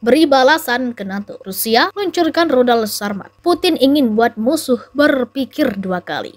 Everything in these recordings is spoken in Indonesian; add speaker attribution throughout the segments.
Speaker 1: beri balasan ke NATO. Rusia luncurkan rudal Sarmat. Putin ingin buat musuh berpikir dua kali.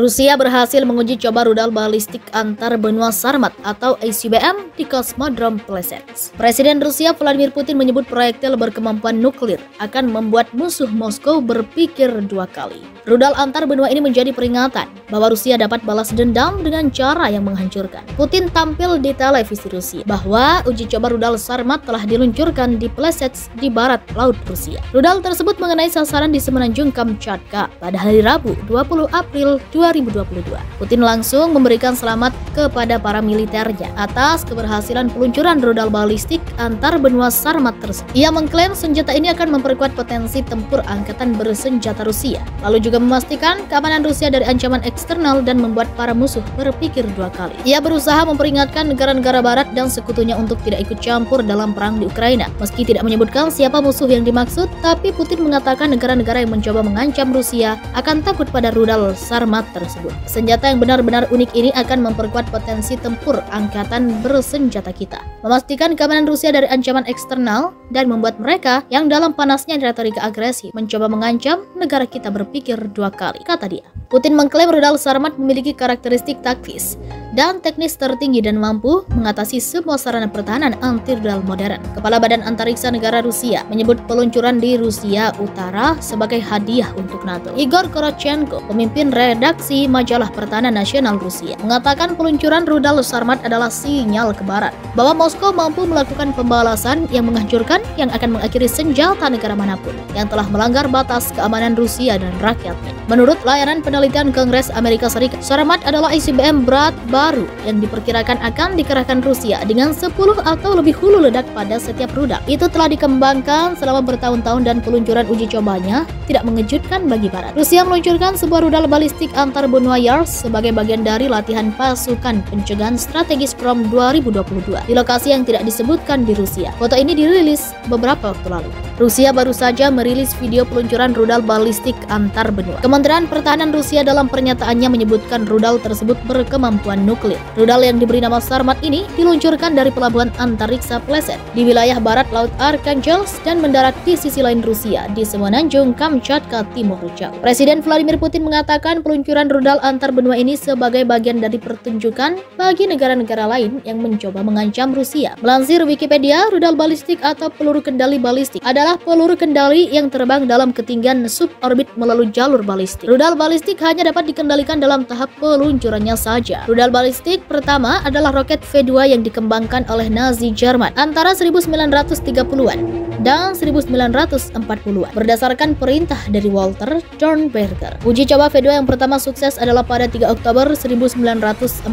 Speaker 1: Rusia berhasil menguji coba rudal balistik antar benua Sarmat atau ICBM di Kosmodrom Plesetsk. Presiden Rusia Vladimir Putin menyebut proyektil berkemampuan nuklir akan membuat musuh Moskow berpikir dua kali. Rudal antar benua ini menjadi peringatan bahwa Rusia dapat balas dendam dengan cara yang menghancurkan. Putin tampil di televisi Rusia bahwa uji coba rudal Sarmat telah diluncurkan di Plesetsk di barat laut Rusia. Rudal tersebut mengenai sasaran di semenanjung Kamchatka pada hari Rabu 20 April 2022. Putin langsung memberikan selamat kepada para militernya atas keberhasilan peluncuran rudal balistik antar benua Sarmat tersebut. Ia mengklaim senjata ini akan memperkuat potensi tempur angkatan bersenjata Rusia, lalu juga memastikan keamanan Rusia dari ancaman eksternal dan membuat para musuh berpikir dua kali. Ia berusaha memperingatkan negara-negara barat dan sekutunya untuk tidak ikut campur dalam perang di Ukraina. Meski tidak menyebutkan siapa musuh yang dimaksud, tapi Putin mengatakan negara-negara yang mencoba mengancam Rusia akan takut pada rudal Sarmat tersebut. Senjata yang benar-benar unik ini akan memperkuat potensi tempur angkatan bersenjata kita, memastikan keamanan Rusia dari ancaman eksternal, dan membuat mereka yang dalam panasnya retorika agresif mencoba mengancam negara kita berpikir dua kali, kata dia. Putin mengklaim rudal Sarmat memiliki karakteristik taktis dan teknis tertinggi dan mampu mengatasi semua sarana pertahanan anti-rudal modern. Kepala Badan Antariksa Negara Rusia menyebut peluncuran di Rusia Utara sebagai hadiah untuk NATO. Igor Korotchenko, pemimpin redaksi majalah Pertahanan Nasional Rusia, mengatakan peluncuran rudal Sarmat adalah sinyal ke barat bahwa Moskow mampu melakukan pembalasan yang menghancurkan yang akan mengakhiri senjata negara manapun yang telah melanggar batas keamanan Rusia dan rakyatnya. Menurut layanan penelitian Kongres Amerika Serikat, Sarmat adalah ICBM berat baru yang diperkirakan akan dikerahkan Rusia dengan 10 atau lebih hulu ledak pada setiap rudal. Itu telah dikembangkan selama bertahun-tahun dan peluncuran uji cobanya tidak mengejutkan bagi Barat. Rusia meluncurkan sebuah rudal balistik antar benua Yars sebagai bagian dari latihan pasukan pencegahan strategis Prom 2022 di lokasi yang tidak disebutkan di Rusia. Foto ini dirilis beberapa waktu lalu. Rusia baru saja merilis video peluncuran rudal balistik antar benua. Kementerian Pertahanan Rusia dalam pernyataannya menyebutkan rudal tersebut berkemampuan nuklir. Rudal yang diberi nama Sarmat ini diluncurkan dari pelabuhan antariksa Plesetsk di wilayah barat Laut Arkhangelsk dan mendarat di sisi lain Rusia di semenanjung Kamchatka Timur Jauh. Presiden Vladimir Putin mengatakan peluncuran rudal antar benua ini sebagai bagian dari pertunjukan bagi negara-negara lain yang mencoba mengancam Rusia. Melansir Wikipedia, rudal balistik atau peluru kendali balistik adalah peluru kendali yang terbang dalam ketinggian suborbit melalui jalur balistik. Rudal balistik hanya dapat dikendalikan dalam tahap peluncurannya saja. Rudal balistik pertama adalah roket V2 yang dikembangkan oleh Nazi Jerman antara 1930-an dan 1940-an berdasarkan perintah dari Walter Dornberger. Uji coba V2 yang pertama sukses adalah pada 3 Oktober 1942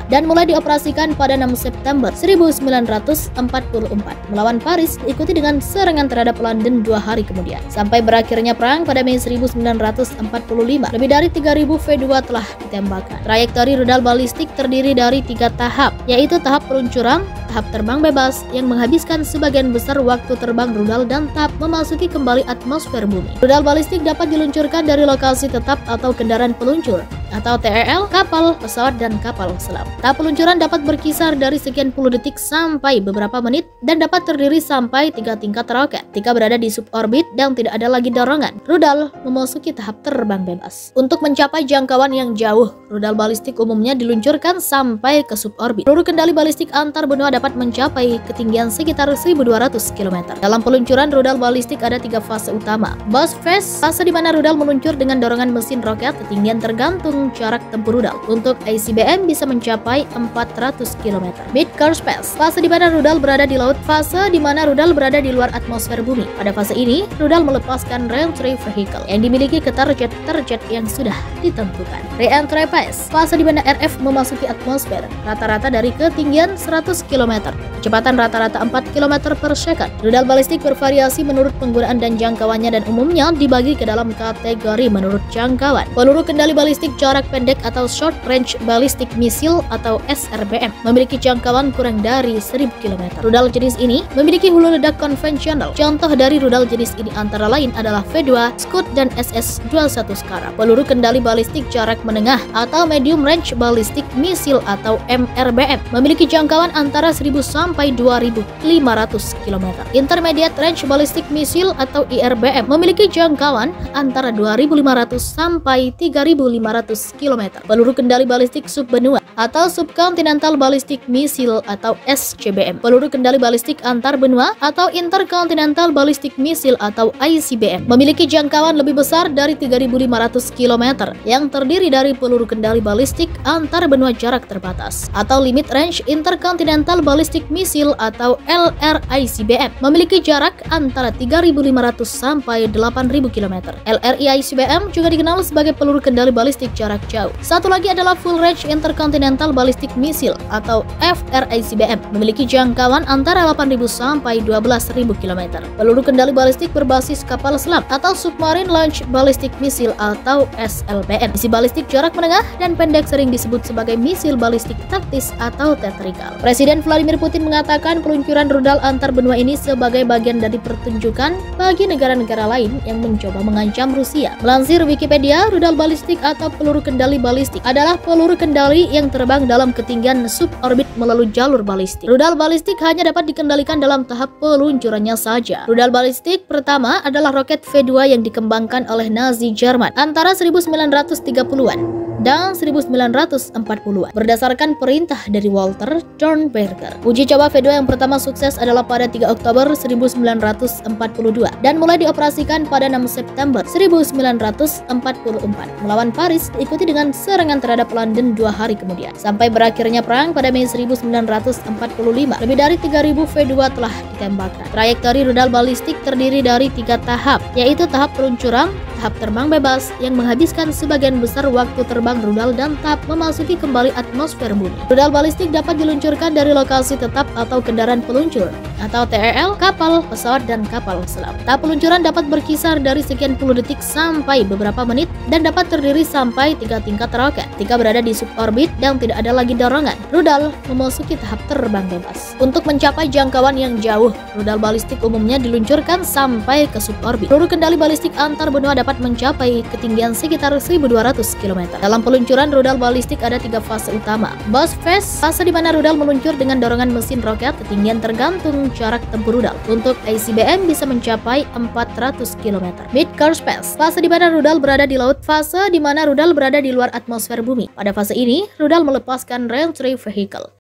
Speaker 1: dan mulai dioperasikan pada 6 September 1944 melawan Paris, diikuti dengan serangan terhadap London 2 hari kemudian. Sampai berakhirnya perang pada Mei 1945, lebih dari 3.000 V2 telah ditembakkan. Trayektori rudal balistik terdiri dari 3 tahap, yaitu tahap peluncuran, tahap terbang bebas yang menghabiskan sebagian besar waktu terbang rudal, dan tahap memasuki kembali atmosfer bumi. Rudal balistik dapat diluncurkan dari lokasi tetap atau kendaraan peluncur atau TRL, kapal, pesawat, dan kapal selam. Tahap peluncuran dapat berkisar dari sekian puluh detik sampai beberapa menit dan dapat terdiri sampai 3 tingkat roket. Ketika berada di suborbit dan tidak ada lagi dorongan, rudal memasuki tahap terbang bebas. Untuk mencapai jangkauan yang jauh, rudal balistik umumnya diluncurkan sampai ke suborbit. Peluru kendali balistik antar benua dapat mencapai ketinggian sekitar 1.200 km. Dalam peluncuran rudal balistik ada 3 fase utama. Burst phase, fase di mana rudal meluncur dengan dorongan mesin roket, ketinggian tergantung jarak tempuh rudal. Untuk ICBM bisa mencapai 400 km. Mid-course phase, fase di mana rudal berada di laut, fase di mana rudal berada di luar atmosfer bumi. Pada fase ini, rudal melepaskan re-entry vehicle yang dimiliki ke target yang sudah ditentukan. Re-entry phase, fase di mana RF memasuki atmosfer rata-rata dari ketinggian 100 km, kecepatan rata-rata 4 km per second. Rudal balistik bervariasi menurut penggunaan dan jangkauannya dan umumnya dibagi ke dalam kategori menurut jangkauan. Peluru kendali balistik jarak pendek atau Short Range Ballistic Missile atau SRBM memiliki jangkauan kurang dari 1000 km. Rudal jenis ini memiliki hulu ledak konvensional. Contoh dari rudal jenis ini antara lain adalah V2, Scud, dan SS-21 Scarab. Peluru kendali balistik jarak menengah atau Medium Range Ballistic Missile atau MRBM memiliki jangkauan antara 1000 sampai 2500 km. Intermediate Range Ballistic Missile atau IRBM memiliki jangkauan antara 2500 sampai 3500 km. Peluru kendali balistik subbenua atau Subcontinental Ballistic Missile atau SCBM. Peluru kendali balistik antar benua atau Intercontinental Ballistic Missile atau ICBM memiliki jangkauan lebih besar dari 3500 km yang terdiri dari peluru kendali balistik antar benua jarak terbatas atau Limit Range Intercontinental Ballistic Missile atau LRICBM memiliki jarak antara 3500 sampai 8000 km. LRICBM juga dikenal sebagai peluru kendali balistik jarak jauh. Satu lagi adalah Full Range Intercontinental Ballistic Missile atau FRICBM memiliki jangkauan antara 8000 sampai 12000 km. Peluru kendali balistik berbasis kapal selam atau Submarine Launch Ballistic Missile atau SLBM. Misi balistik jarak menengah dan pendek sering disebut sebagai misil balistik taktis atau tactical. Presiden Vladimir Putin mengatakan peluncuran rudal antar benua ini sebagai bagian dari pertunjukan bagi negara-negara lain yang mencoba mengancam Rusia. Melansir Wikipedia, rudal balistik atau peluru kendali balistik adalah peluru kendali yang terbang dalam ketinggian suborbit melalui jalur balistik. Rudal balistik hanya dapat dikendalikan dalam tahap peluncurannya saja. Rudal balistik pertama adalah roket V2 yang dikembangkan oleh Nazi Jerman antara 1930-an dan 1940-an berdasarkan perintah dari Walter Dornberger. Uji coba V2 yang pertama sukses adalah pada 3 Oktober 1942 dan mulai dioperasikan pada 6 September 1944 melawan Paris, diikuti dengan serangan terhadap London 2 hari kemudian. Sampai berakhirnya perang pada Mei 1945, lebih dari 3000 V2 telah ditembakkan. Trayektori rudal balistik terdiri dari 3 tahap, yaitu tahap peluncuran, tahap terbang bebas yang menghabiskan sebagian besar waktu terbang rudal, dan tahap memasuki kembali atmosfer bumi. Rudal balistik dapat diluncurkan dari lokasi tetap atau kendaraan peluncur atau TEL, kapal, pesawat, dan kapal selam. Tahap peluncuran dapat berkisar dari sekian puluh detik sampai beberapa menit dan dapat terdiri sampai 3 tingkat roket. Ketika berada di suborbit dan tidak ada lagi dorongan, rudal memasuki tahap terbang bebas. Untuk mencapai jangkauan yang jauh, rudal balistik umumnya diluncurkan sampai ke suborbit. Peluru kendali balistik antar benua dapat mencapai ketinggian sekitar 1200 km. Dalam peluncuran rudal balistik ada 3 fase utama. Burst phase, fase di mana rudal meluncur dengan dorongan mesin roket, ketinggian tergantung jarak tempuh rudal. Untuk ICBM bisa mencapai 400 km. Mid course phase, fase di mana rudal berada di laut, fase di mana rudal berada di luar atmosfer bumi. Pada fase ini, rudal melepaskan reentry vehicle.